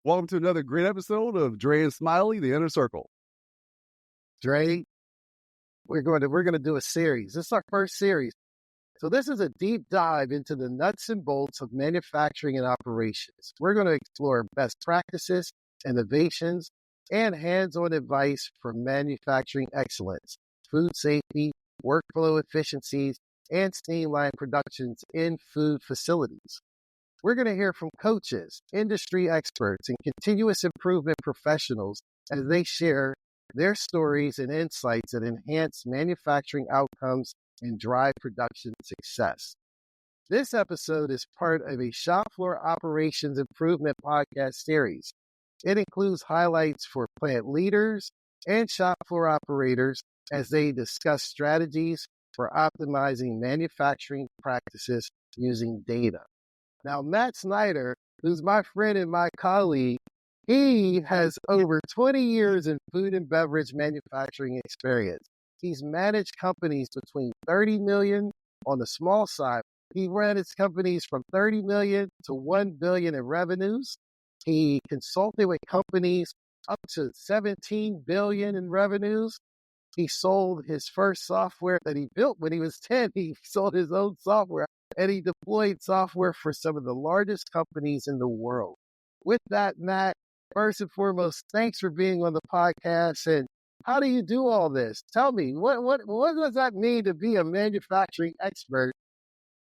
Welcome to another great episode of Dre Smiley, The Inner Circle. Dre, we're going to do a series. This is our first series. So this is a deep dive into the nuts and bolts of manufacturing and operations. We're going to explore best practices, innovations, and hands-on advice for manufacturing excellence, food safety, workflow efficiencies, and streamlined productions in food facilities. We're going to hear from coaches, industry experts, and continuous improvement professionals as they share their stories and insights that enhance manufacturing outcomes and drive production success. This episode is part of a shop floor operations improvement podcast series. It includes highlights for plant leaders and shop floor operators as they discuss strategies for optimizing manufacturing practices using data. Now, Matt Snyder, who's my friend and my colleague, he has over 20 years in food and beverage manufacturing experience. He's managed companies between 30 million on the small side. He ran his companies from 30 million to 1 billion in revenues. He consulted with companies up to 17 billion in revenues. He sold his first software that he built when he was 10. He sold his own software, and he deployed software for some of the largest companies in the world. With that, Matt, first and foremost, thanks for being on the podcast. And how do you do all this? Tell me, what does that mean to be a manufacturing expert?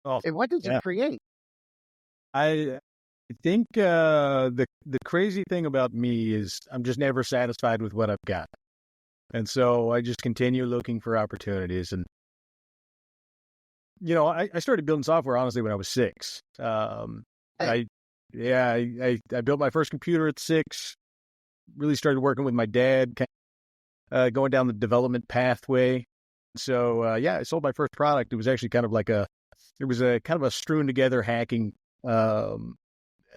And what did you create? I think the crazy thing about me is I'm just never satisfied with what I've got. And so I just continue looking for opportunities. And, you know, I started building software, honestly, when I was 6. I built my first computer at 6, really started working with my dad, going down the development pathway. So, I sold my first product. It was actually kind of like a strewn together hacking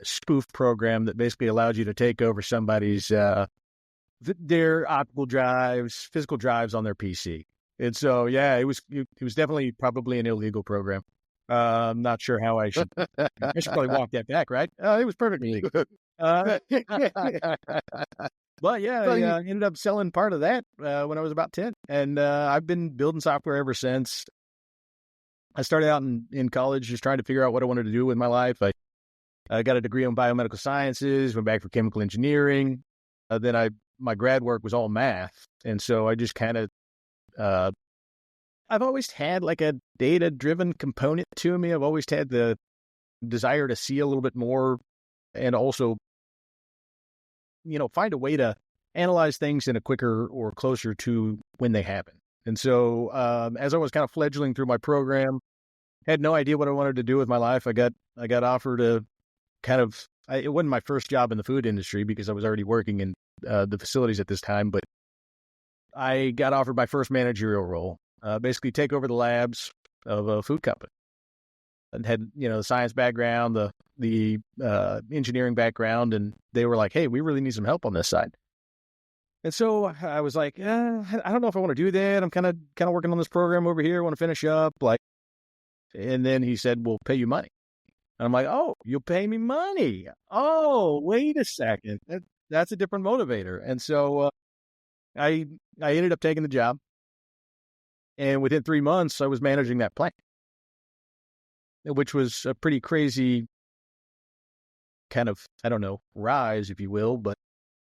spoof program that basically allowed you to take over somebody's their optical drives, physical drives on their PC. And so, it was definitely probably an illegal program. I'm not sure how I should probably walk that back, right? It was perfectly legal. But I ended up selling part of that when I was about 10. And I've been building software ever since. I started out in college just trying to figure out what I wanted to do with my life. I got a degree in biomedical sciences, went back for chemical engineering. Then my grad work was all math. And so I just kind of, I've always had like a data-driven component to me. I've always had the desire to see a little bit more and also, find a way to analyze things in a quicker or closer to when they happen. And so as I was kind of fledgling through my program, had no idea what I wanted to do with my life. I got offered it wasn't my first job in the food industry because I was already working in the facilities at this time, but I got offered my first managerial role, basically take over the labs of a food company. And had, the science background, the engineering background, and they were like, hey, we really need some help on this side. And so I was like, I don't know if I want to do that. I'm kind of working on this program over here. I want to finish up. And then he said, we'll pay you money. And I'm like, oh, you'll pay me money. Oh, wait a second. That's a different motivator. And so I ended up taking the job. And within 3 months, I was managing that plant, which was a pretty crazy kind of, rise, if you will. But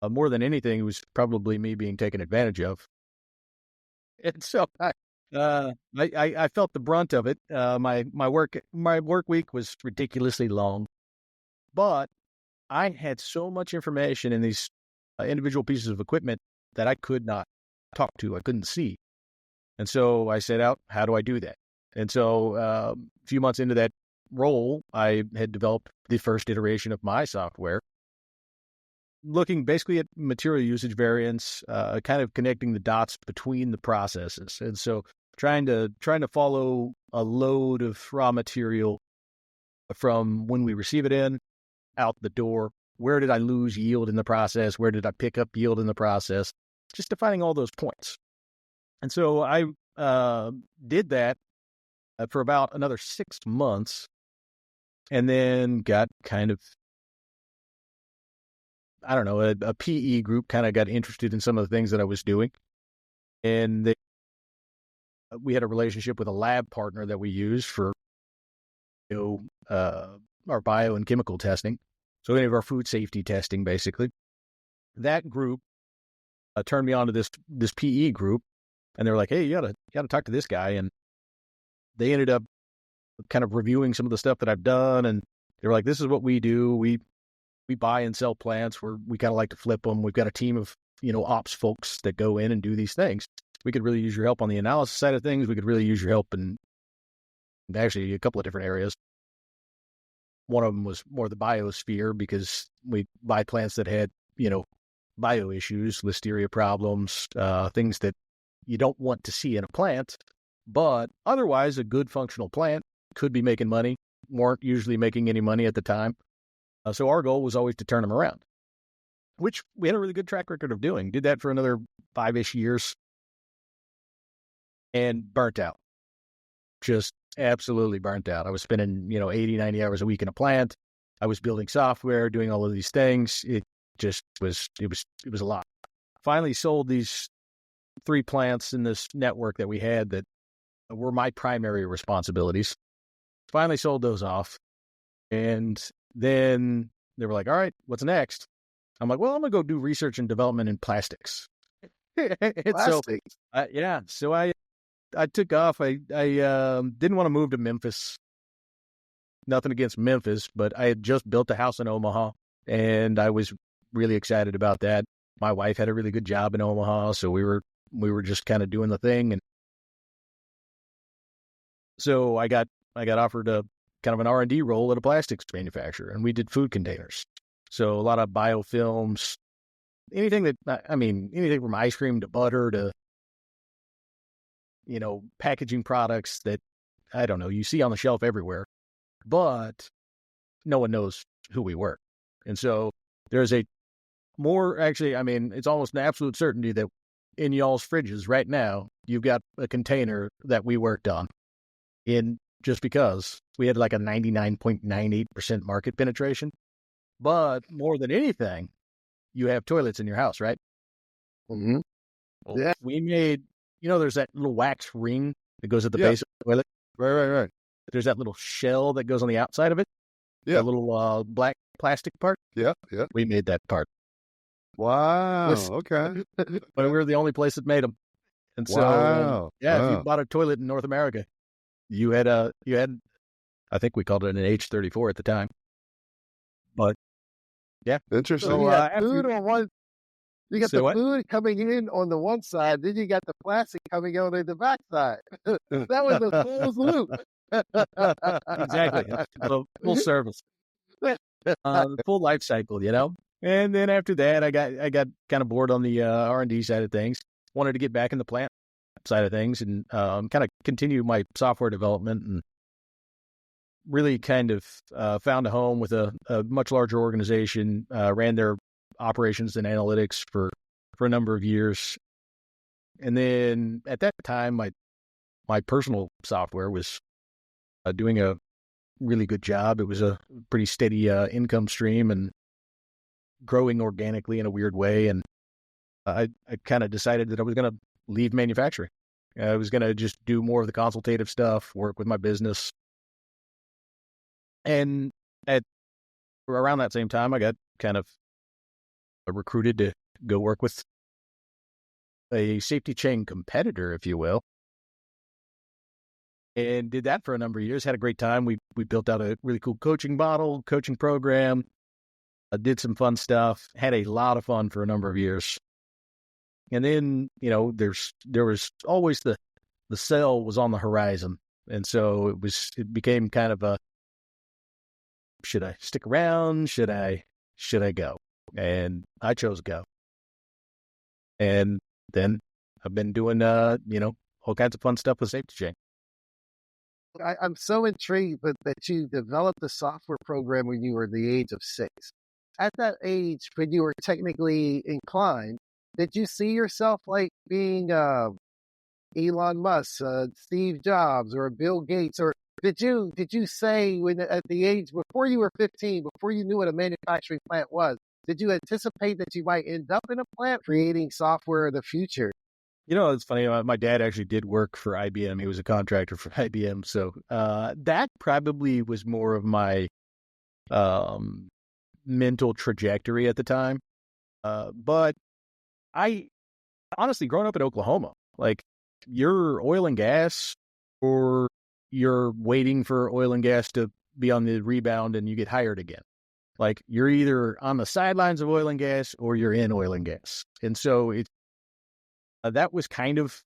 more than anything, it was probably me being taken advantage of. And so I felt the brunt of it. My work week was ridiculously long, but I had so much information in these individual pieces of equipment that I could not talk to. I couldn't see. And so I set out, how do I do that? And so a few months into that role, I had developed the first iteration of my software, looking basically at material usage variance, kind of connecting the dots between the processes. And so trying to follow a load of raw material from when we receive it in, out the door. Where did I lose yield in the process? Where did I pick up yield in the process? Just defining all those points. And so I did that for about another 6 months, and then got kind of I don't know, a PE group kind of got interested in some of the things that I was doing. And we had a relationship with a lab partner that we used for our bio and chemical testing. So any of our food safety testing, basically. That group turned me on to this PE group, and they were like, "Hey, you gotta talk to this guy." And they ended up kind of reviewing some of the stuff that I've done, and they were like, "This is what we do. We buy and sell plants. We kind of like to flip them. We've got a team of ops folks that go in and do these things. We could really use your help on the analysis side of things. We could really use your help in actually a couple of different areas. One of them was more the biosphere, because we buy plants that had, bio issues, listeria problems, things that you don't want to see in a plant, but otherwise a good functional plant could be making money, weren't usually making any money at the time. So our goal was always to turn them around, which we had a really good track record of doing. Did that for another 5-ish years and burnt out. Just absolutely burnt out. I was spending, 80, 90 hours a week in a plant. I was building software, doing all of these things. It was a lot. Finally sold these 3 plants in this network that we had that were my primary responsibilities. Finally sold those off. And then they were like, "All right, what's next?" I'm like, "Well, I'm going to go do research and development in plastics." Plastics? So I took off. I didn't want to move to Memphis. Nothing against Memphis, but I had just built a house in Omaha, and I was really excited about that. My wife had a really good job in Omaha, so we were just kind of doing the thing. And so I got offered a kind of an R&D role at a plastics manufacturer, and we did food containers. So a lot of biofilms, anything from ice cream to butter to packaging products that, I don't know, you see on the shelf everywhere, but no one knows who we were. And so there's it's almost an absolute certainty that in y'all's fridges right now, you've got a container that we worked on, just because we had like a 99.98% market penetration. But more than anything, you have toilets in your house, right? Mm-hmm. Well, yeah. We made, there's that little wax ring that goes at the base of the toilet. Right. There's that little shell that goes on the outside of it. Yeah. The little black plastic part. Yeah. We made that part. Wow. Okay. But we were the only place that made them. And so, if you bought a toilet in North America, you had, I think we called it an H34 at the time. But, yeah. Interesting. So you got food on one. You got the food coming in on the one side, then you got the plastic coming out on the back side. That was a closed loop. Exactly. Full service. Full life cycle, And then after that, I got kind of bored on the R&D side of things. Wanted to get back in the plant side of things and kind of continue my software development, and really kind of found a home with a much larger organization, ran their operations and analytics for a number of years. And then at that time, my personal software was doing a really good job. It was a pretty steady income stream and growing organically in a weird way. And I kind of decided that I was going to leave manufacturing. I was going to just do more of the consultative stuff, work with my business. And around that same time, I got kind of recruited to go work with a safety chain competitor, if you will. And did that for a number of years, had a great time. We built out a really cool coaching program, did some fun stuff, had a lot of fun for a number of years. And then, there was always the sale was on the horizon. And so it became kind of a, should I stick around? Should I go? And I chose go. And then I've been doing, all kinds of fun stuff with Safety Chain. I'm so intrigued that you developed the software program when you were the age of 6. At that age, when you were technically inclined, did you see yourself like being Elon Musk, Steve Jobs, or Bill Gates, or did you say when at the age before you were 15, before you knew what a manufacturing plant was, Did you anticipate that you might end up in a plant creating software of the future? It's funny. My dad actually did work for IBM. He was a contractor for IBM. So that probably was more of my mental trajectory at the time. But I honestly, growing up in Oklahoma, like you're oil and gas, or you're waiting for oil and gas to be on the rebound and you get hired again. Like you're either on the sidelines of oil and gas or you're in oil and gas. And so that was kind of,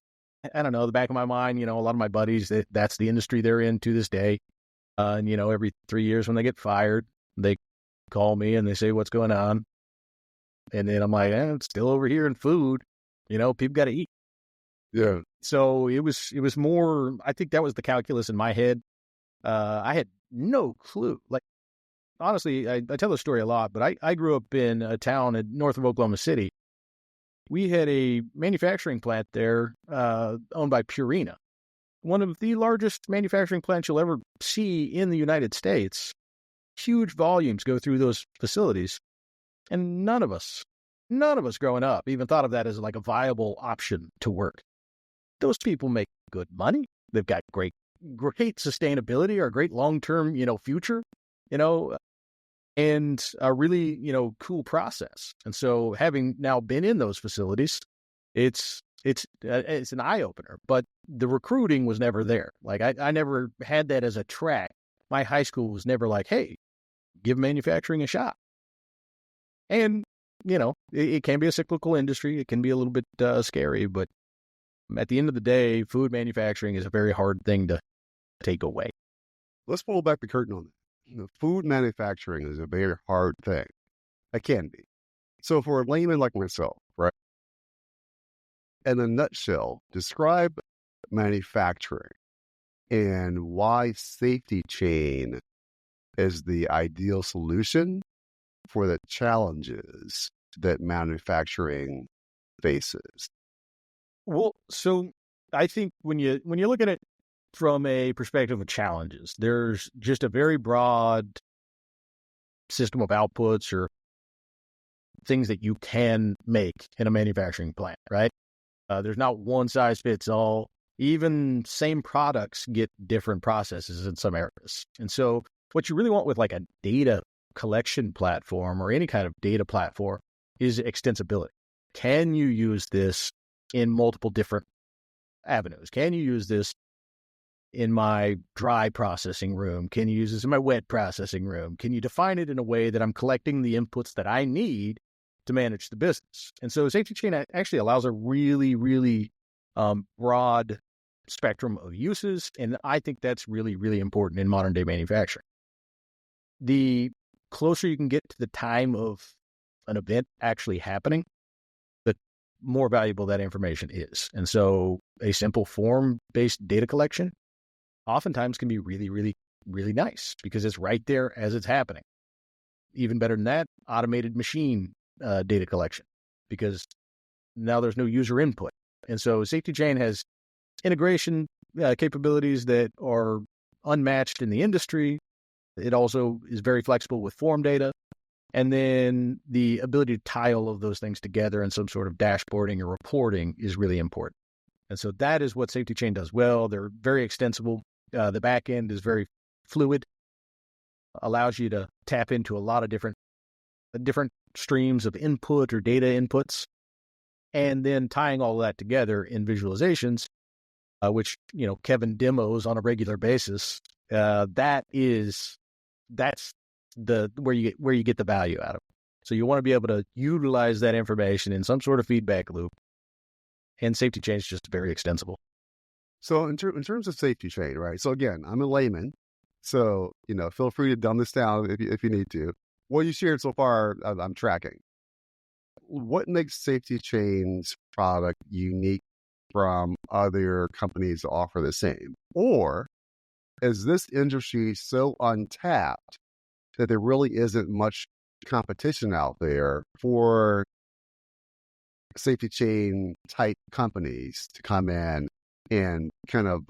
I don't know, the back of my mind. A lot of my buddies, that's the industry they're in to this day. And every 3 years when they get fired, they call me and they say, "What's going on?" And then I'm like, "It's still over here in food. People got to eat." Yeah. So it was more, I think that was the calculus in my head. I had no clue. Like, honestly, I tell the story a lot, but I grew up in a town north of Oklahoma City. We had a manufacturing plant there owned by Purina, one of the largest manufacturing plants you'll ever see in the United States. Huge volumes go through those facilities. And none of us growing up even thought of that as like a viable option to work. Those people make good money. They've got great sustainability or great long-term, future, and a really, cool process. And so having now been in those facilities, it's an eye opener, but the recruiting was never there. Like I never had that as a track. My high school was never like, "Hey, give manufacturing a shot." And, it can be a cyclical industry. It can be a little bit scary, but at the end of the day, food manufacturing is a very hard thing to take away. Let's pull back the curtain on that. Food manufacturing is a very hard thing. It can be. So for a layman like myself, right? In a nutshell, describe manufacturing and why safety chain is the ideal solution for the challenges that manufacturing faces. Well, so I think when you look at it from a perspective of challenges, there's just a very broad system of outputs or things that you can make in a manufacturing plant, right? There's not one size fits all. Even same products get different processes in some areas. And so what you really want with like a data collection platform or any kind of data platform is extensibility. Can you use this in multiple different avenues? Can you use this in my dry processing room? Can you use this in my wet processing room? Can you define it in a way that I'm collecting the inputs that I need to manage the business? And so safety chain actually allows a really, really broad spectrum of uses. And I think that's really, really important in modern day manufacturing. The closer you can get to the time of an event actually happening, the more valuable that information is. And so a simple form-based data collection oftentimes can be really, really, really nice because it's right there as it's happening. Even better than that, automated machine data collection, because now there's no user input. And so Safety Chain has integration capabilities that are unmatched in the industry. It also is very flexible with form data. And then the ability to tie all of those things together in some sort of dashboarding or reporting is really important. And so that is what Safety Chain does well. They're very extensible. The back end is very fluid, allows you to tap into a lot of different streams of input or data inputs, and then tying all of that together in visualizations, which, Kevin demos on a regular basis. That's where you get the value out of it. So you want to be able to utilize that information in some sort of feedback loop, and Safety Chain is just very extensible. So in terms of Safety Chain, right? So again, I'm a layman, so feel free to dumb this down if you need to. What you shared so far, I'm tracking. What makes Safety Chain's product unique from other companies that offer the same? Or is this industry so untapped that there really isn't much competition out there for Safety Chain type companies to come in and kind of,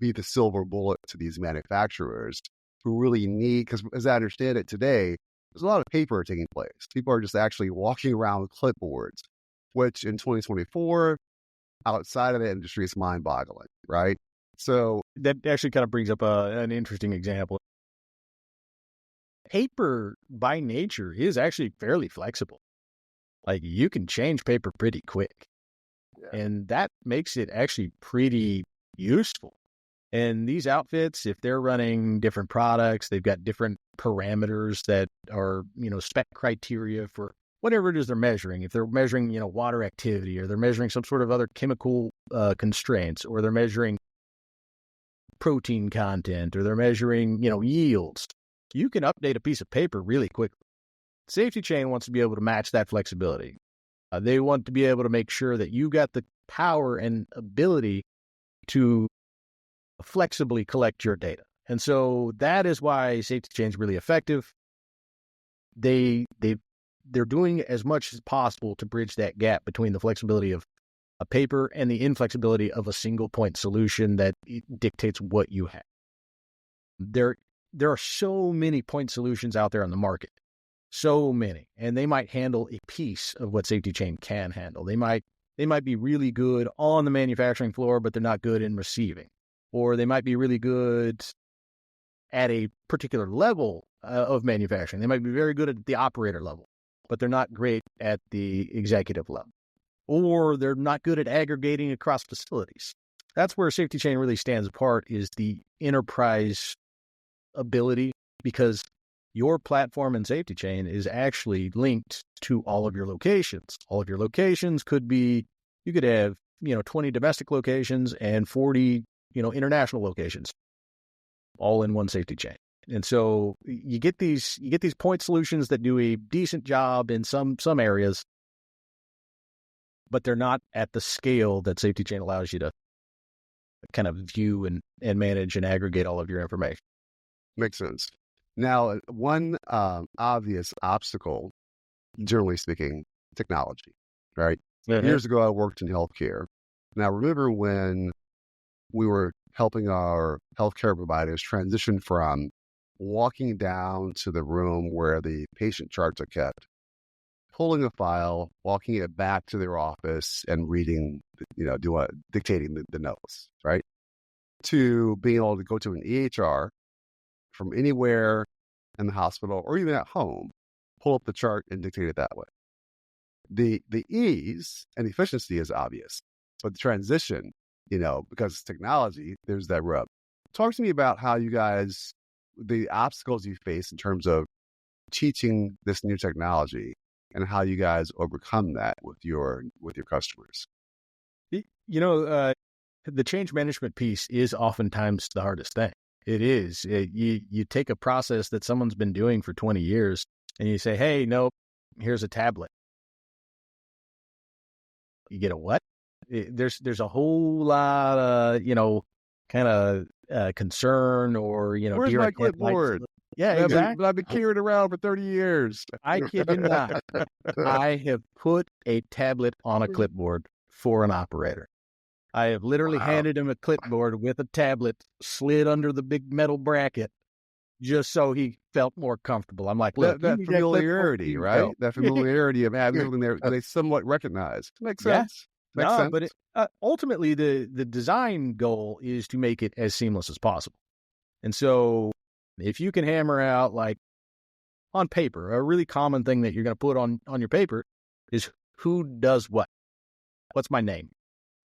be the silver bullet to these manufacturers who really need, because as I understand it today, there's a lot of paper taking place. People are just actually walking around with clipboards, which in 2024, outside of the industry, is mind-boggling, right? So that actually kind of brings up an interesting example. Paper by nature is actually fairly flexible. Like you can change paper pretty quick. Yeah. And that makes it actually pretty useful. And these outfits, if they're running different products, they've got different parameters that are, spec criteria for whatever it is they're measuring. If they're measuring, water activity, or they're measuring some sort of other chemical constraints, or they're measuring protein content, or they're measuring, yields, you can update a piece of paper really quickly. Safety Chain wants to be able to match that flexibility. They want to be able to make sure that you got the power and ability to flexibly collect your data. And so that is why Safety Chain is really effective. They're doing as much as possible to bridge that gap between the flexibility of a paper and the inflexibility of a single point solution that dictates what you have. There are so many point solutions out there on the market. So many. And they might handle a piece of what Safety Chain can handle. They might be really good on the manufacturing floor, but they're not good in receiving. Or they might be really good at a particular level of manufacturing. They might be very good at the operator level, but they're not great at the executive level. Or they're not good at aggregating across facilities. That's where Safety Chain really stands apart, is the enterprise ability, because your platform and Safety Chain is actually linked to all of your locations. All of your locations could be, you could have, 20 domestic locations and 40, international locations, all in one Safety Chain. And so you get these point solutions that do a decent job in some areas, but they're not at the scale that Safety Chain allows you to kind of view and manage and aggregate all of your information. Makes sense. Now, one obvious obstacle, generally speaking, technology, right? Mm-hmm. Years ago, I worked in healthcare. Now, remember when we were helping our healthcare providers transition from walking down to the room where the patient charts are kept, pulling a file, walking it back to their office and reading, dictating the notes, right? To being able to go to an EHR from anywhere in the hospital or even at home, pull up the chart and dictate it that way. The ease and efficiency is obvious, but the transition, because it's technology, there's that rub. Talk to me about how you guys, the obstacles you face in terms of teaching this new technology and how you guys overcome that with your customers. The change management piece is oftentimes the hardest thing. It is. You take a process that someone's been doing for 20 years and you say, hey, no, here's a tablet. You get a what? There's a whole lot of, kind of concern or, where's my clipboard? Yeah, exactly. I've been carrying around for 30 years. I kid you not. I have put a tablet on a clipboard for an operator. I have literally handed him a clipboard with a tablet slid under the big metal bracket just so he felt more comfortable. I'm like, look, that familiarity, right? That familiarity of having something there they somewhat recognize. Makes sense. Makes sense. But ultimately, the design goal is to make it as seamless as possible. And so if you can hammer out, like on paper, a really common thing that you're going to put on your paper is who does what. What's my name?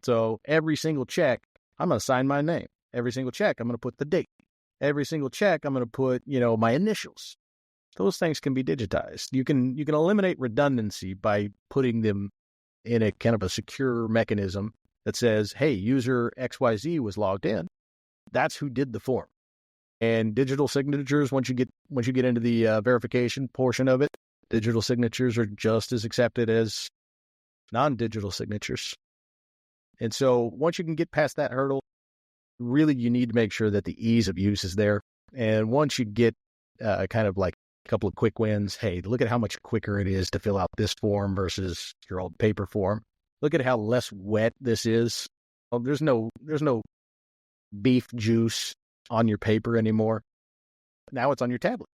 So every single check, I'm going to sign my name. Every single check, I'm going to put the date. Every single check, I'm going to put, my initials. Those things can be digitized. You can eliminate redundancy by putting them in a kind of a secure mechanism that says, hey, user XYZ was logged in. That's who did the form. And digital signatures, once you get into the verification portion of it, digital signatures are just as accepted as non-digital signatures. And so once you can get past that hurdle, really you need to make sure that the ease of use is there. And once you get kind of like a couple of quick wins, hey, look at how much quicker it is to fill out this form versus your old paper form. Look at how less wet this is. Well, there's no beef juice on your paper anymore. Now it's on your tablet,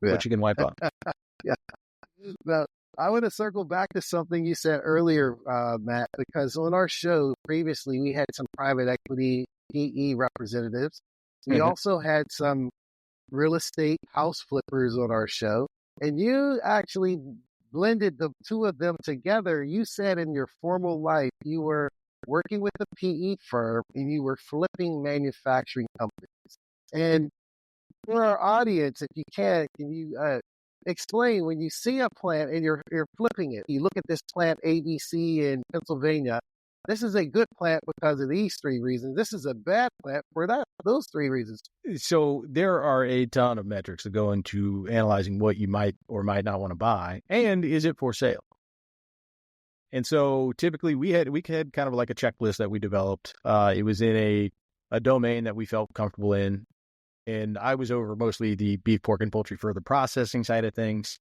which you can wipe off. Yeah. Now, I want to circle back to something you said earlier, Matt, because on our show previously, we had some private equity PE representatives. We also had some real estate house flippers on our show, and you actually blended the two of them together. You said in your formal life, you were working with a PE firm and you were flipping manufacturing companies. And for our audience, if you can you explain when you see a plant and you're flipping it? You look at this plant ABC in Pennsylvania. This is a good plant because of these three reasons. This is a bad plant for those three reasons. So there are a ton of metrics that go into analyzing what you might or might not want to buy, and is it for sale? And so typically we had kind of like a checklist that we developed. It was in a domain that we felt comfortable in. And I was over mostly the beef, pork, and poultry further processing side of things.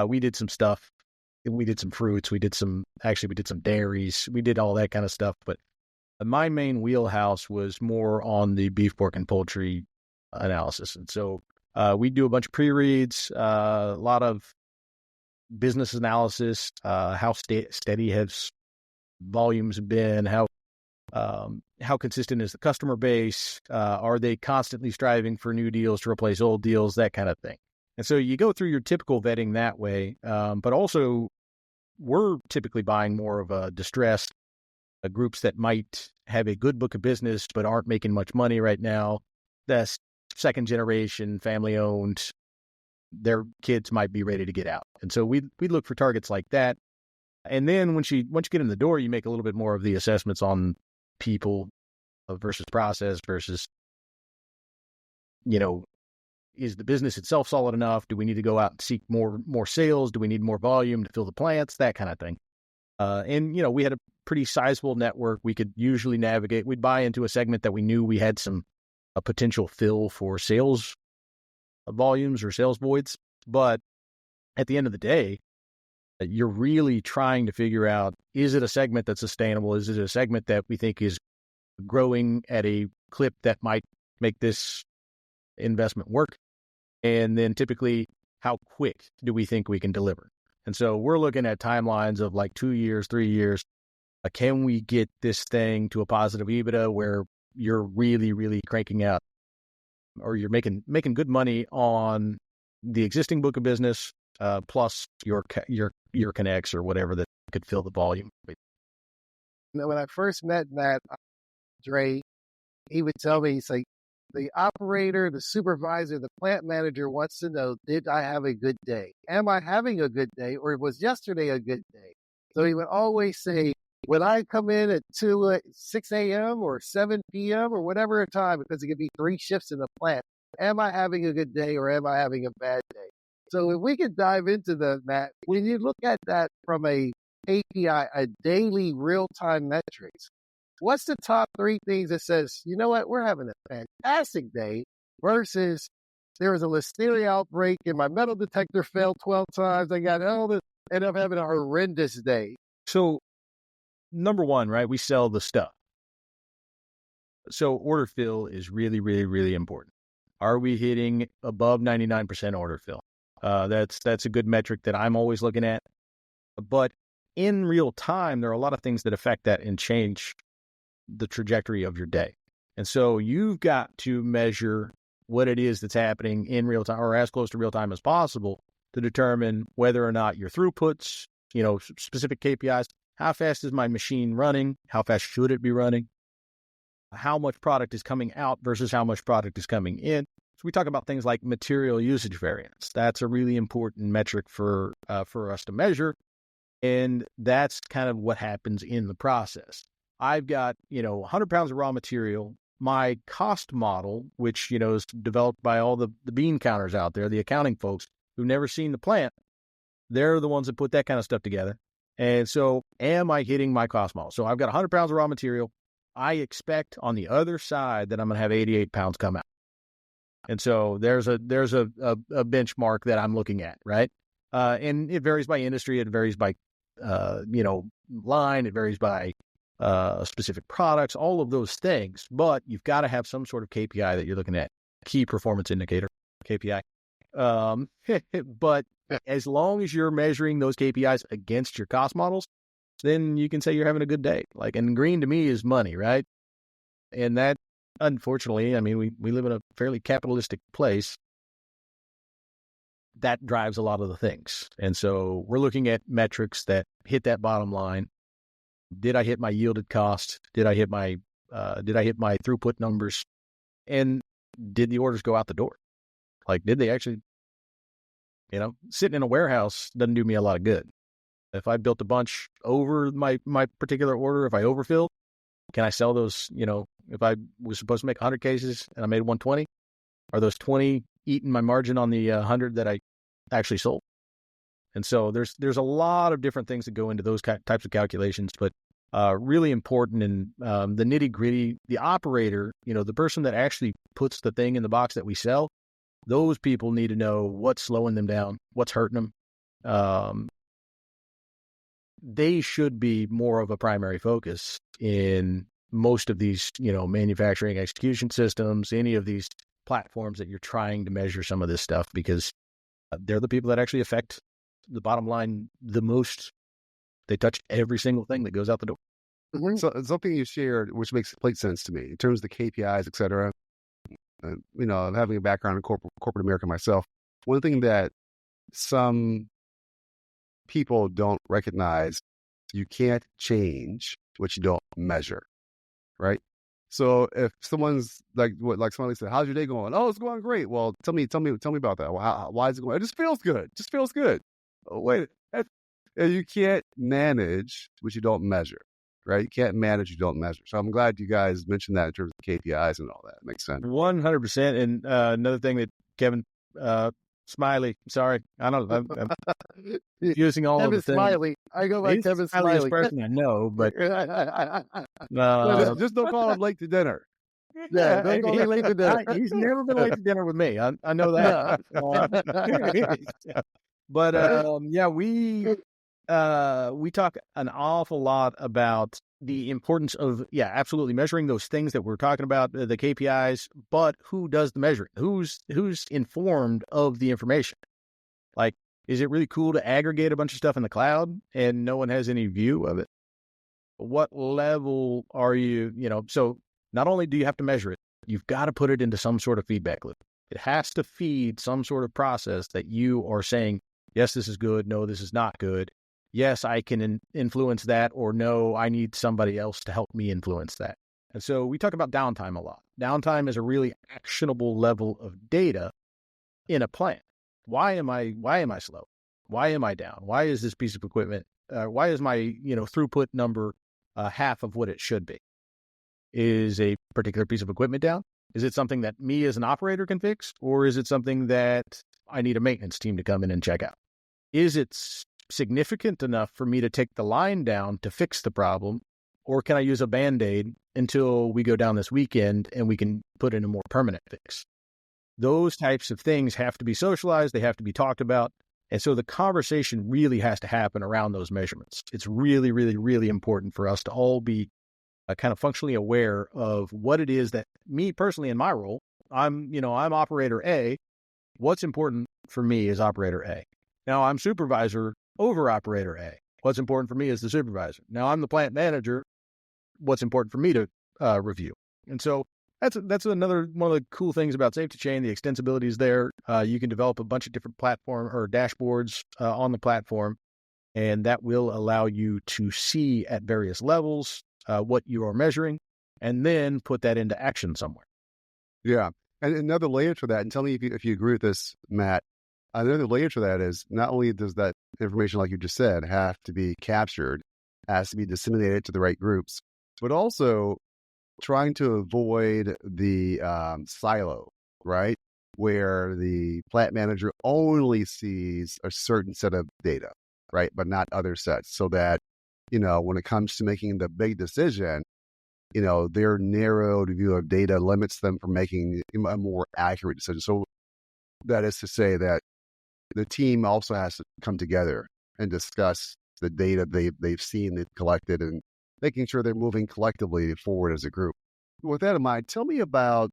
We did some stuff. We did some fruits. We did some dairies. We did all that kind of stuff. But my main wheelhouse was more on the beef, pork, and poultry analysis. And so we do a bunch of pre-reads, a lot of business analysis, how steady has volumes been, how consistent is the customer base, are they constantly striving for new deals to replace old deals, that kind of thing. And so you go through your typical vetting that way, but also we're typically buying more of a distressed groups that might have a good book of business but aren't making much money right now. That's second generation, family owned. Their kids might be ready to get out. And so we look for targets like that. And then once you get in the door, you make a little bit more of the assessments on people versus process versus, is the business itself solid enough? Do we need to go out and seek more sales? Do we need more volume to fill the plants? That kind of thing. And we had a pretty sizable network. We could usually navigate. We'd buy into a segment that we knew we had a potential fill for sales volumes or sales voids. But at the end of the day, you're really trying to figure out, is it a segment that's sustainable? Is it a segment that we think is growing at a clip that might make this investment work? And then typically, how quick do we think we can deliver? And so we're looking at timelines of like 2 years, 3 years. Can we get this thing to a positive EBITDA where you're really, really cranking out, or you're making good money on the existing book of business, plus your connects or whatever that could fill the volume. Now, when I first met Matt, Dre, he would tell me, he's like, the operator, the supervisor, the plant manager wants to know, did I have a good day? Am I having a good day? Or was yesterday a good day? So he would always say, when I come in at 6 a.m. or 7 p.m. or whatever time, because it could be 3 shifts in the plant, am I having a good day or am I having a bad day? So if we could dive into that, when you look at that from a KPI, a daily real-time metrics, what's the top 3 things that says, you know what, we're having a fantastic day versus there was a listeria outbreak and my metal detector failed 12 times. I got all this, and I'm having a horrendous day. So number one, right, we sell the stuff. So order fill is really, really, really important. Are we hitting above 99% order fill? That's a good metric that I'm always looking at. But in real time, there are a lot of things that affect that and change the trajectory of your day. And so you've got to measure what it is that's happening in real time or as close to real time as possible to determine whether or not your throughputs, specific KPIs, how fast is my machine running? How fast should it be running? How much product is coming out versus how much product is coming in. So we talk about things like material usage variance. That's a really important metric for us to measure. And that's kind of what happens in the process. I've got, 100 pounds of raw material. My cost model, which, is developed by all the bean counters out there, the accounting folks who've never seen the plant, they're the ones that put that kind of stuff together. And so am I hitting my cost model? So I've got 100 pounds of raw material. I expect on the other side that I'm going to have 88 pounds come out. And so there's a benchmark that I'm looking at, right? And it varies by industry. It varies by, line. It varies by specific products, all of those things. But you've got to have some sort of KPI that you're looking at, key performance indicator, KPI. But as long as you're measuring those KPIs against your cost models, then you can say you're having a good day. Like, and green to me is money, right? And that, unfortunately, I mean, we live in a fairly capitalistic place. That drives a lot of the things. And so we're looking at metrics that hit that bottom line. Did I hit my yielded cost? Did I hit my throughput numbers? And did the orders go out the door? Like, did they actually, sitting in a warehouse doesn't do me a lot of good. If I built a bunch over my particular order, if I overfilled, can I sell those, if I was supposed to make 100 cases and I made 120, are those 20 eating my margin on the 100 that I actually sold? And so there's a lot of different things that go into those types of calculations, but really important in the nitty gritty, the operator, the person that actually puts the thing in the box that we sell, those people need to know what's slowing them down, what's hurting them. They should be more of a primary focus in most of these, manufacturing execution systems, any of these platforms that you're trying to measure some of this stuff, because they're the people that actually affect the bottom line the most. They touch every single thing that goes out the door. Mm-hmm. So something you shared, which makes complete sense to me in terms of the KPIs, et cetera. Having a background in corporate America myself, one thing that some people don't recognize, you can't change what you don't measure, right? So if someone's like somebody said, "How's your day going?" "Oh, it's going great." "Well, tell me about that. Why is it going?" "It just feels good. Just feels good." "Oh, wait, you can't manage what you don't measure, right? You can't manage what you don't measure. So I'm glad you guys mentioned that in terms of KPIs and all that. It makes sense. 100%. And another thing that Kevin Smiley, sorry, I don't know, I'm using all Kevin of the things. Smiley. I go by Kevin Smiley. Person I know, but just don't call him late to dinner. Yeah, don't call me late to dinner. He's never been late to dinner with me. I know that. But we talk an awful lot about the importance of, absolutely measuring those things that we're talking about, the KPIs, but who does the measuring? Who's informed of the information? Like, is it really cool to aggregate a bunch of stuff in the cloud and no one has any view of it? What level are you, so not only do you have to measure it, you've got to put it into some sort of feedback loop. It has to feed some sort of process that you are saying, yes, this is good. No, this is not good. Yes, I can influence that, or no, I need somebody else to help me influence that. And so we talk about downtime a lot. Downtime is a really actionable level of data in a plant. Why am I slow? Why am I down? Why is this piece of equipment, why is my, throughput number half of what it should be? Is a particular piece of equipment down? Is it something that me as an operator can fix? Or is it something that I need a maintenance team to come in and check out? Is it significant enough for me to take the line down to fix the problem? Or can I use a Band-Aid until we go down this weekend and we can put in a more permanent fix? Those types of things have to be socialized. They have to be talked about. And so the conversation really has to happen around those measurements. It's really, really, really important for us to all be kind of functionally aware of what it is that me personally in my role, I'm operator A. What's important for me is operator A. Now I'm supervisor over operator A. What's important for me is the supervisor. Now I'm the plant manager. What's important for me to review? And so that's another one of the cool things about Safety Chain. The extensibility is there. You can develop a bunch of different platform or dashboards on the platform, and that will allow you to see at various levels what you are measuring, and then put that into action somewhere. Yeah. And another layer to that, and tell me if you agree with this, Matt, another layer to that is not only does that information, like you just said, have to be captured, has to be disseminated to the right groups, but also trying to avoid the silo, right? Where the plant manager only sees a certain set of data, right? But not other sets, so that, when it comes to making the big decision, their narrowed view of data limits them from making a more accurate decision. So that is to say that the team also has to come together and discuss the data they've seen, they've collected, and making sure they're moving collectively forward as a group. With that in mind, tell me about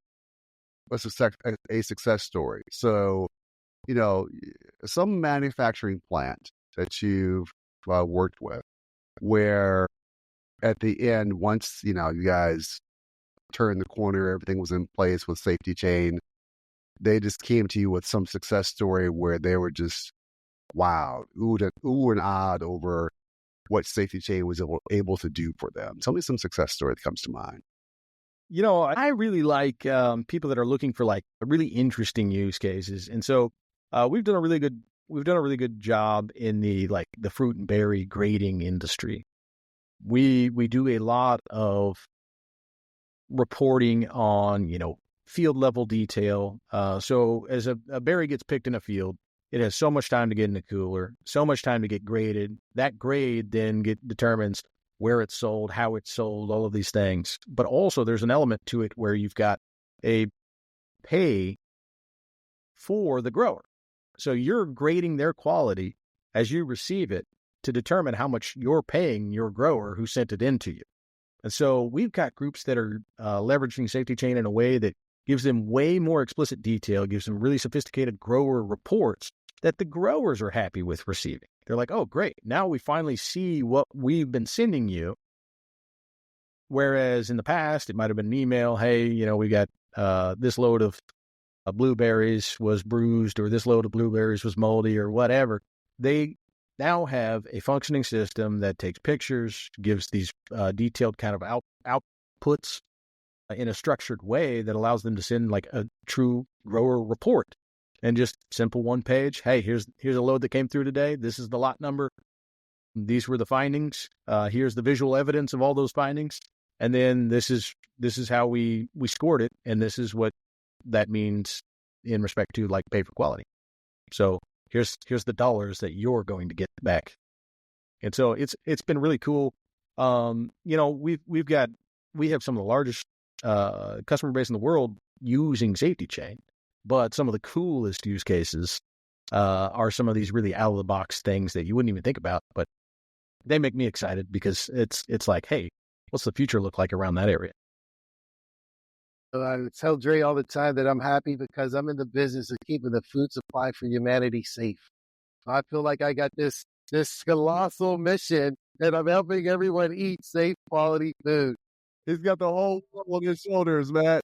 a success story. So you know, some manufacturing plant that you've worked with where at the end, once, you know, you guys turned the corner, everything was in place with safety chain, they just came to you with some success story where they were just, wow, ooh and odd over what safety chain was able to do for them. Tell me some success story that comes to mind. You know, I really like people that are looking for like really interesting use cases, and so we've done a really good job in the fruit and berry grading industry. We do a lot of reporting on, you know, field level detail. So as a berry gets picked in a field, it has so much time to get in the cooler, so much time to get graded. That grade then determines where it's sold, how it's sold, all of these things. But also there's an element to it where you've got a pay for the grower. So you're grading their quality as you receive it to determine how much you're paying your grower who sent it into you. And so we've got groups that are leveraging safety chain in a way that gives them way more explicit detail, gives them really sophisticated grower reports that the growers are happy with receiving. They're like, oh, great. Now we finally see what we've been sending you. Whereas in the past, it might have been an email. Hey, you know, we got this load of blueberries was bruised, or this load of blueberries was moldy, or whatever. They now have a functioning system that takes pictures, gives these detailed kind of outputs in a structured way that allows them to send like a true grower report. And just simple one page. Hey, here's a load that came through today. This is the lot number. These were the findings. Here's the visual evidence of all those findings. And then this is how we scored it. And this is what that means in respect to like pay for quality. So here's the dollars that you're going to get back. And so it's been really cool. You know, we have some of the largest customer base in the world using safety chain. But some of the coolest use cases are some of these really out of the box things that you wouldn't even think about, but they make me excited because it's like, hey, what's the future look like around that area? I tell Dre all the time that I'm happy because I'm in the business of keeping the food supply for humanity safe. I feel like I got this colossal mission and I'm helping everyone eat safe, quality food. He's got the whole world on his shoulders, Matt.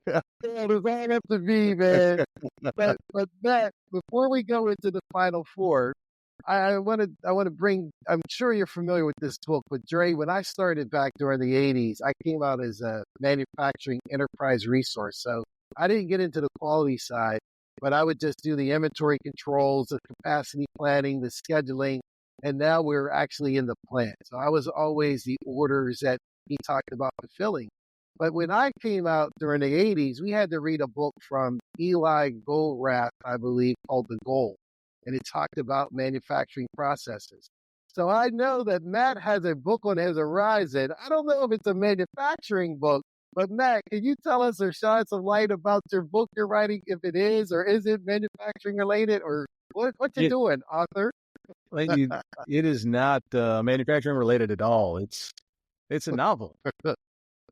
Yeah, it's all up to me, man. but Matt, before we go into the final four, I want to bring. I'm sure you're familiar with this book, but Dre, when I started back during the '80s, I came out as a manufacturing enterprise resource. So I didn't get into the quality side, but I would just do the inventory controls, the capacity planning, the scheduling, and now we're actually in the plant. So I was always the orders that he talked about fulfilling. But when I came out during the 80s, we had to read a book from Eli Goldrath, I believe, called The Goal. And it talked about manufacturing processes. So I know that Matt has a book on his horizon. I don't know if it's a manufacturing book, but Matt, can you tell us or shine some light about your book you're writing, if it is or is it manufacturing related, or what you doing, author? It is not manufacturing related at all. It's a novel.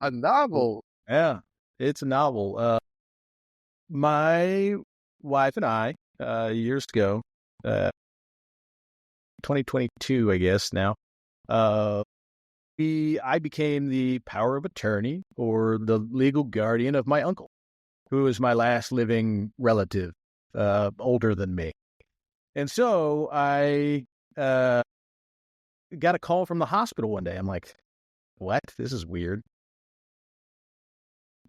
A novel? Yeah, it's a novel. My wife and I, years ago, 2022, I guess now, I became the power of attorney or the legal guardian of my uncle, who is my last living relative, older than me. And so I got a call from the hospital one day. I'm like, what? This is weird.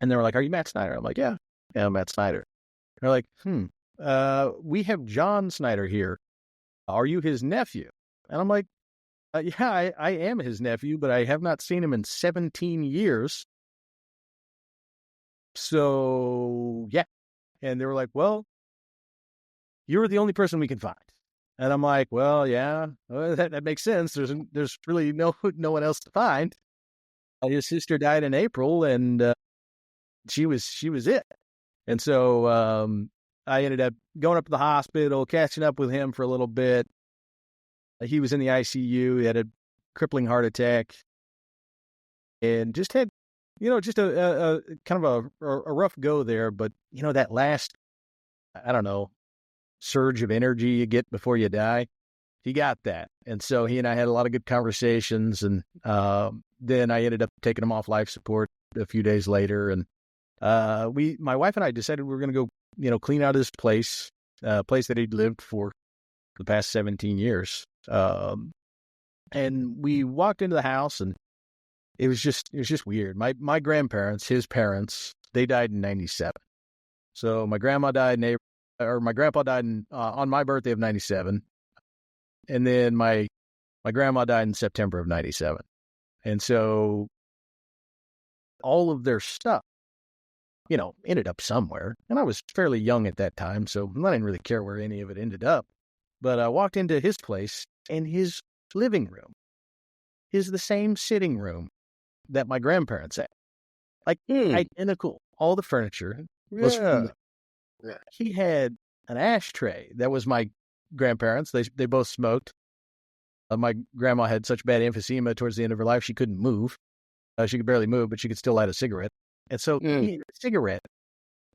And they were like, are you Matt Snyder? I'm like, yeah, I'm Matt Snyder. They're like, we have John Snyder here. Are you his nephew? And I'm like, yeah, I am his nephew, but I have not seen him in 17 years. So, yeah. And they were like, well, you're the only person we can find. And I'm like, well, yeah, that makes sense. There's really no one else to find. His sister died in April, and she was it. And so I ended up going up to the hospital, catching up with him for a little bit. He was in the ICU. He had a crippling heart attack and just had, just a kind of a rough go there. But, that last, I don't know, surge of energy you get before you die. He got that. And so he and I had a lot of good conversations. And then I ended up taking him off life support a few days later. And my wife and I decided we were going to go, clean out his place, place that he'd lived for the past 17 years. And we walked into the house, and it was just weird. My grandparents, his parents, they died in 97. So my grandma died my grandpa died on my birthday of 97. And then my grandma died in September of 97. And so all of their stuff, ended up somewhere. And I was fairly young at that time, so I didn't really care where any of it ended up. But I walked into his place, and his living room is the same sitting room that my grandparents had. Like, identical. All the furniture was from He had an ashtray that was my grandparents. They both smoked. My grandma had such bad emphysema towards the end of her life, she couldn't move. She could barely move, but she could still light a cigarette. And so he had a cigarette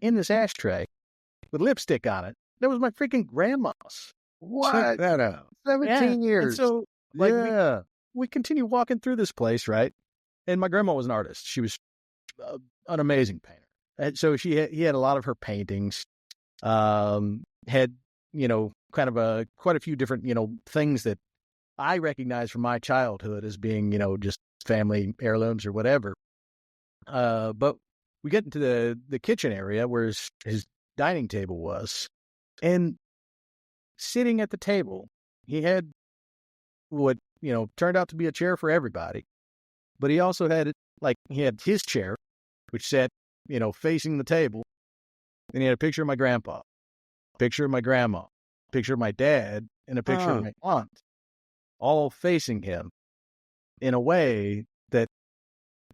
in this ashtray with lipstick on it. That was my freaking grandma's. What? Check that out. 17 years. And so, we continue walking through this place, right? And my grandma was an artist. She was an amazing painter. And so he had a lot of her paintings, had, kind of quite a few different, things that I recognize from my childhood as being, just family heirlooms or whatever. But we get into the kitchen area where his dining table was, and sitting at the table, he had what, turned out to be a chair for everybody. But he also had he had his chair, which sat, facing the table. And he had a picture of my grandpa, a picture of my grandma, a picture of my dad, and a picture of my aunt, all facing him in a way that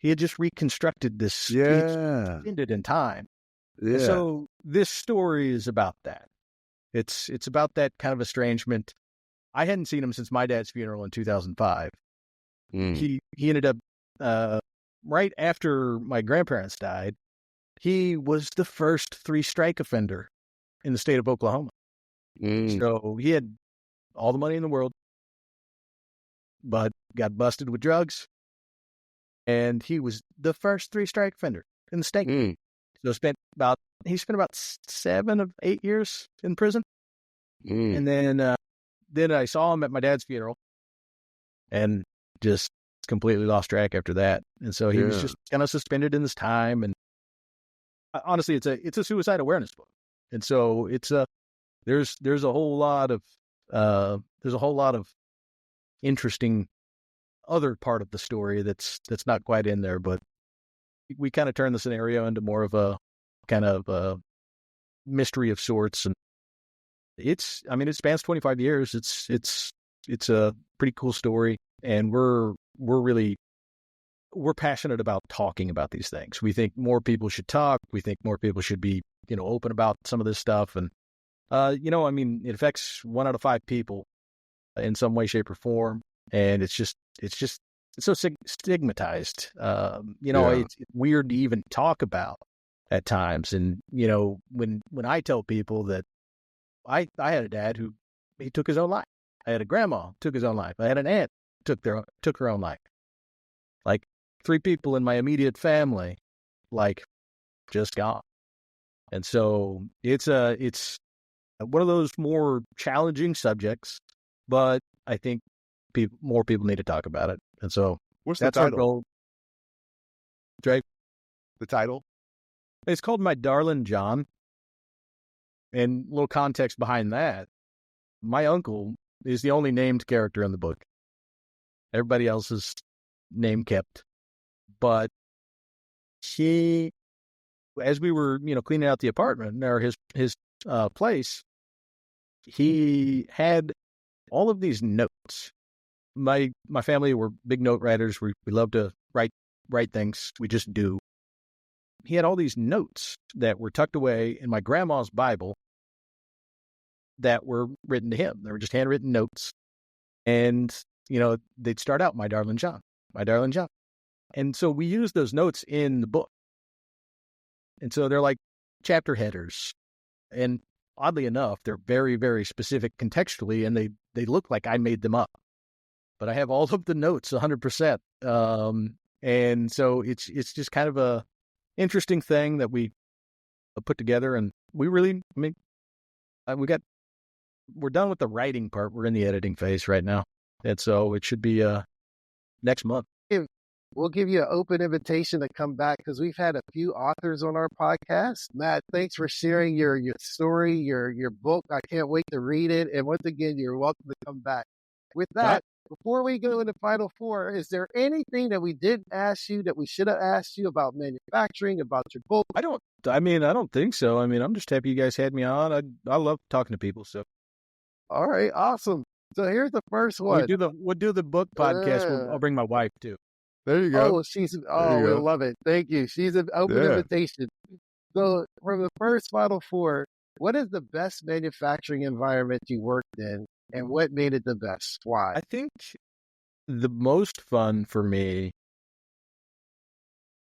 he had just reconstructed this ended in time. Yeah. So this story is about that. It's about that kind of estrangement. I hadn't seen him since my dad's funeral in 2005. He ended up right after my grandparents died. He was the first 3-strike offender in the state of Oklahoma. So he had all the money in the world, but got busted with drugs. And he was the first 3-strike offender in the state. So he spent about 7 of 8 years in prison. And then I saw him at my dad's funeral and just completely lost track after that. And so he was just kind of suspended in this time. And honestly, it's a suicide awareness book. And so there's a whole lot of interesting other part of the story that's not quite in there, but we kind of turn the scenario into more of a kind of a mystery of sorts. And it spans 25 years. It's a pretty cool story. And we're passionate about talking about these things. We think more people should talk. We think more people should be, open about some of this stuff. And, it affects 1 out of 5 people in some way, shape, or form. And it's so stigmatized. It's weird to even talk about at times. And, when I tell people that I had a dad who he took his own life. I had a grandma took his own life. I had an aunt took her own life. Like 3 people in my immediate family, just gone. And so it's one of those more challenging subjects, but I think more people need to talk about it. And so What's that's the our title? goal. Dre? The title? It's called My Darlin' John. And a little context behind that, my uncle is the only named character in the book. Everybody else is name kept. But as we were, cleaning out the apartment or his place, he had all of these notes. My family were big note writers. We love to write things. We just do. He had all these notes that were tucked away in my grandma's Bible that were written to him. They were just handwritten notes. And, they'd start out, my darling John, my darling John. And so we use those notes in the book. And so they're like chapter headers. And oddly enough, they're very, very specific contextually, and they look like I made them up. But I have all of the notes 100%. And so it's just kind of a interesting thing that we put together, and we really, I mean, we're done with the writing part. We're in the editing phase right now. And so it should be next month. We'll give you an open invitation to come back because we've had a few authors on our podcast. Matt, thanks for sharing your story, your book. I can't wait to read it. And once again, you're welcome to come back. With that, before we go into Final Four, is there anything that we didn't ask you that we should have asked you about manufacturing, about your book? I don't think so. I mean, I'm just happy you guys had me on. I love talking to people. So, all right, awesome. So here's the first one. We'll do the book podcast. I'll bring my wife too. There you go. We love it. Thank you. She's an open invitation. So from the first Final Four, what is the best manufacturing environment you worked in, and what made it the best? Why? I think the most fun for me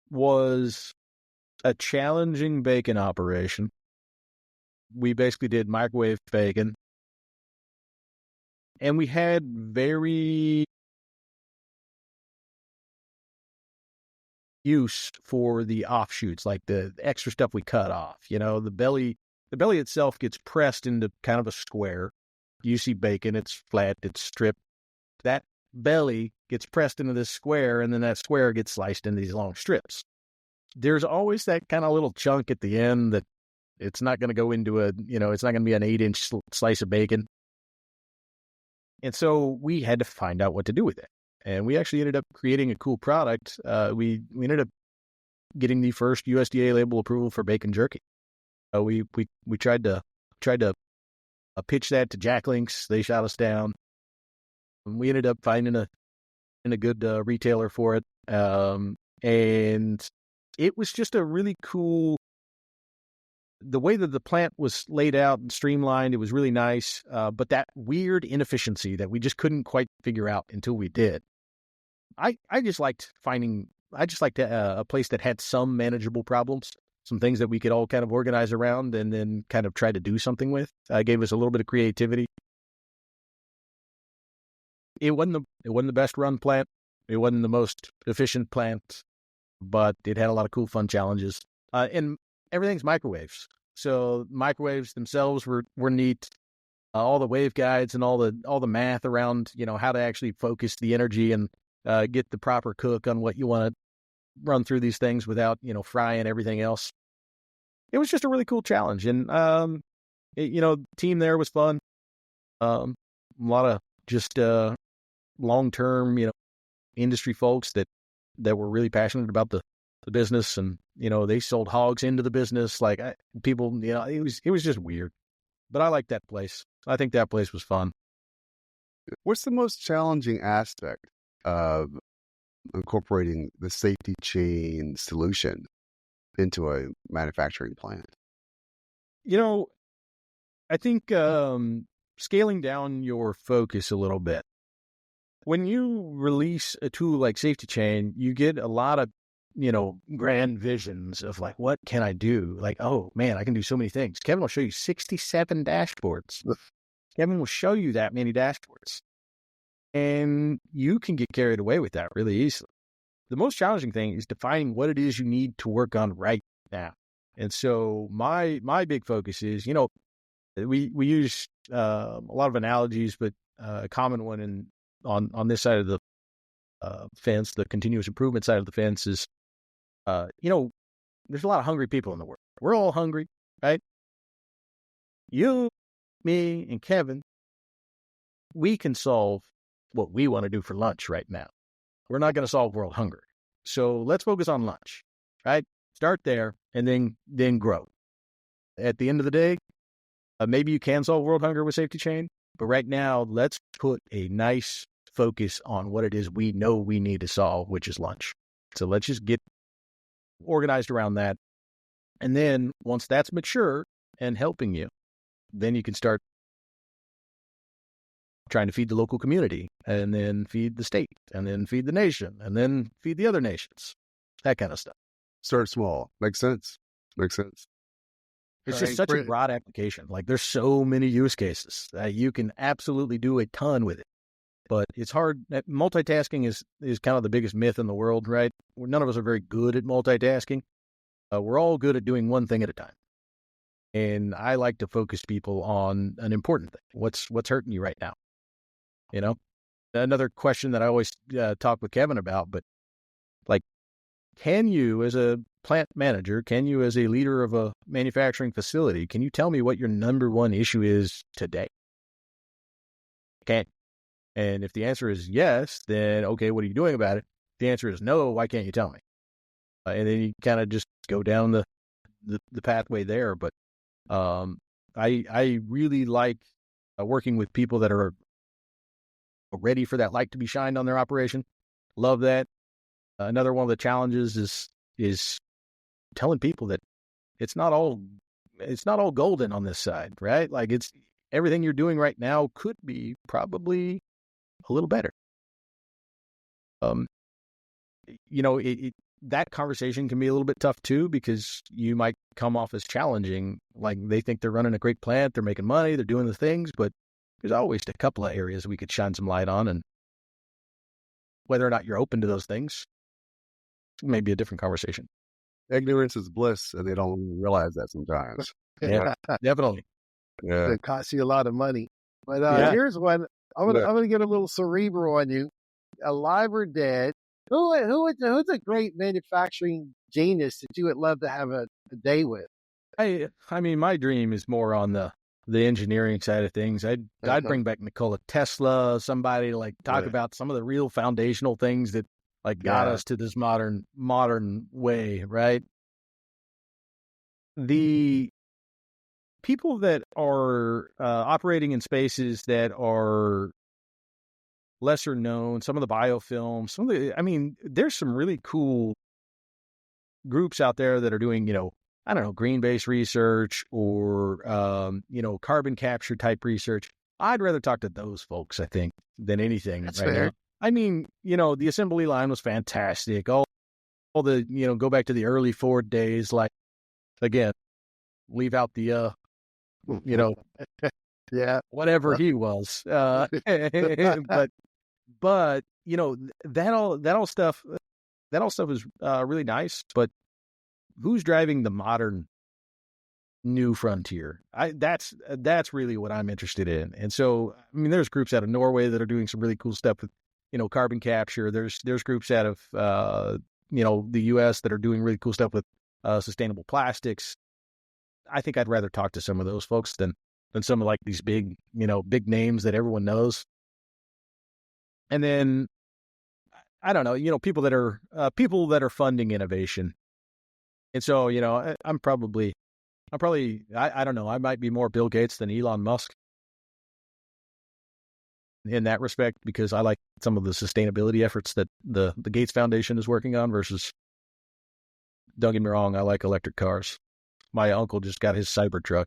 was a challenging bacon operation. We basically did microwave bacon, and we had very use for the offshoots, like the extra stuff we cut off. You know, the belly itself gets pressed into kind of a square. You see bacon, it's flat, it's stripped. That belly gets pressed into this square, and then that square gets sliced into these long strips. There's always that kind of little chunk at the end that it's not going to go into it's not going to be an 8-inch slice of bacon. And so we had to find out what to do with it. And we actually ended up creating a cool product. We ended up getting the first USDA label approval for bacon jerky. We tried to pitch that to Jack Links. They shot us down. And we ended up finding a good retailer for it. And it was just a really cool. The way that the plant was laid out and streamlined, it was really nice. But that weird inefficiency that we just couldn't quite figure out until we did. I just liked a place that had some manageable problems, some things that we could all kind of organize around and then kind of try to do something with. Gave us a little bit of creativity. It wasn't the best run plant. It wasn't the most efficient plant, but it had a lot of cool, fun challenges. And everything's microwaves. So microwaves themselves were neat. All the waveguides and all the math around, how to actually focus the energy and get the proper cook on what you want to run through these things without, frying everything else. It was just a really cool challenge. And, the team there was fun. A lot of just long-term, industry folks that were really passionate about the business. And, they sold hogs into the business. Like people, it was just weird. But I liked that place. I think that place was fun. What's the most challenging aspect of incorporating the safety chain solution into a manufacturing plant? I think scaling down your focus a little bit. When you release a tool like Safety Chain, you get a lot of, grand visions of like, what can I do? Like, oh man, I can do so many things. Kevin will show you 67 dashboards. Kevin will show you that many dashboards. And you can get carried away with that really easily. The most challenging thing is defining what it is you need to work on right now. And so my big focus is, we use a lot of analogies, but a common one on this side of the fence, the continuous improvement side of the fence is, there's a lot of hungry people in the world. We're all hungry, right? You, me, and Kevin, we can solve what we want to do for lunch right now. We're not going to solve world hunger. So let's focus on lunch, right? Start there and then grow. At the end of the day, maybe you can solve world hunger with Safety Chain, but right now let's put a nice focus on what it is we know we need to solve, which is lunch. So let's just get organized around that. And then once that's mature and helping you, then you can start trying to feed the local community and then feed the state and then feed the nation and then feed the other nations, that kind of stuff. Start small. Makes sense. It's just such a broad application. Like there's so many use cases that you can absolutely do a ton with it. But it's hard. Multitasking is kind of the biggest myth in the world, right? None of us are very good at multitasking. We're all good at doing one thing at a time. And I like to focus people on an important thing. What's hurting you right now? You know, another question that I always talk with Kevin about, but like, can you as a plant manager, can you as a leader of a manufacturing facility, can you tell me what your number one issue is today? Can't. And if the answer is yes, then okay, what are you doing about it? If the answer is no, why can't you tell me? And then you kind of just go down the pathway there. But I really like working with people that are ready for that light to be shined on their operation. Love that. Another one of the challenges is telling people that it's not all golden on this side, right? Like it's everything you're doing right now could be probably a little better. That conversation can be a little bit tough too, because you might come off as challenging. Like they think they're running a great plant, they're making money, they're doing the things, but there's always a couple of areas we could shine some light on, and whether or not you're open to those things may be a different conversation. Ignorance is bliss, and they don't realize that sometimes. Yeah, definitely. Yeah. It costs you a lot of money. But here's one. I'm gonna get a little cerebral on you. Alive or dead? Who's a great manufacturing genius that you would love to have a day with? I mean, my dream is more on the engineering side of things. I'd bring back Nikola Tesla, somebody to like talk about some of the real foundational things that like got us to this modern way, right? The people that are operating in spaces that are lesser known, some of the biofilms, there's some really cool groups out there that are doing, green-based research or, carbon capture type research. I'd rather talk to those folks, I think, than anything. That's right fair. now. I mean, the assembly line was fantastic. All the, go back to the early Ford days, like, again, leave out the, yeah, whatever he was. But that all stuff is really nice. But who's driving the modern new frontier? That's really what I'm interested in. And so, I mean, there's groups out of Norway that are doing some really cool stuff with, carbon capture. There's groups out of, the U.S. that are doing really cool stuff with sustainable plastics. I think I'd rather talk to some of those folks than some of like these big names that everyone knows. And then, I don't know, people that are funding innovation. And so, I'm probably, I don't know, I might be more Bill Gates than Elon Musk in that respect, because I like some of the sustainability efforts that the Gates Foundation is working on versus, don't get me wrong, I like electric cars. My uncle just got his Cybertruck.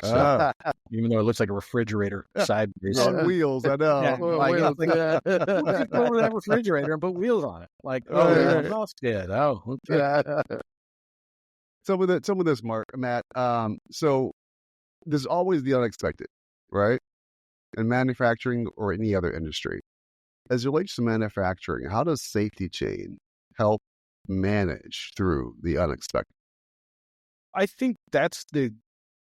So, even though it looks like a refrigerator sideways. On wheels, I know. Yeah, just go over that refrigerator and put wheels on it. Like, Elon Musk did. Oh, okay. Some of this, Matt. So there's always the unexpected, right? In manufacturing or any other industry. As it relates to manufacturing, how does safety chain help manage through the unexpected? I think that's the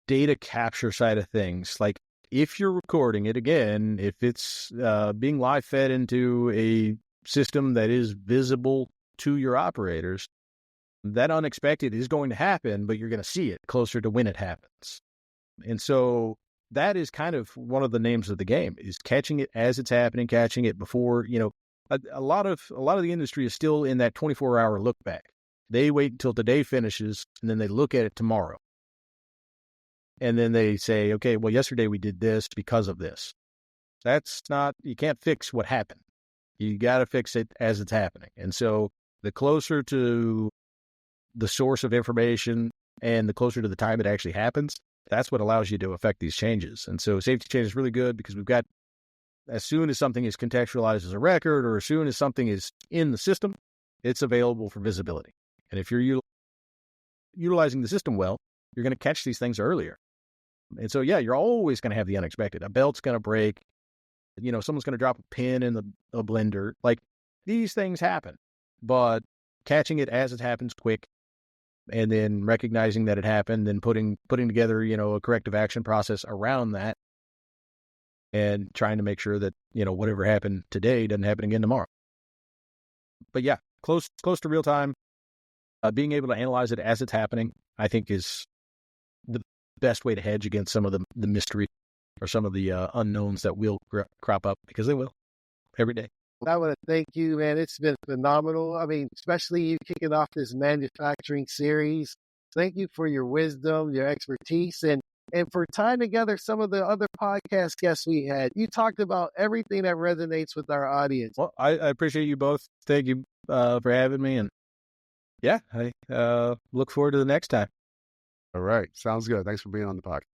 data capture side of things. Like if you're recording it, again, if it's being live fed into a system that is visible to your operators, that unexpected is going to happen, but you're going to see it closer to when it happens. And so that is kind of one of the names of the game, is catching it as it's happening, catching it before, a lot of the industry is still in that 24-hour look back. They wait until today finishes and then they look at it tomorrow. And then they say, okay, well, yesterday we did this because of this. You can't fix what happened. You got to fix it as it's happening. And so the closer to the source of information and the closer to the time it actually happens, that's what allows you to affect these changes. And so safety chain is really good because we've got, as soon as something is contextualized as a record or as soon as something is in the system, it's available for visibility. And if you're utilizing the system well, you're going to catch these things earlier. And so, yeah, you're always going to have the unexpected. A belt's going to break. Someone's going to drop a pin in a blender. Like, these things happen. But catching it as it happens quick, and then recognizing that it happened, and putting together, a corrective action process around that, and trying to make sure that, whatever happened today doesn't happen again tomorrow. But yeah, close to real time, being able to analyze it as it's happening, I think is the best way to hedge against some of the mystery or some of the unknowns that will crop up, because they will every day. I want to thank you, man. It's been phenomenal. I mean, especially you kicking off this manufacturing series. Thank you for your wisdom, your expertise, and for tying together some of the other podcast guests we had. You talked about everything that resonates with our audience. Well, I appreciate you both. Thank you for having me. And yeah, I look forward to the next time. All right. Sounds good. Thanks for being on the podcast.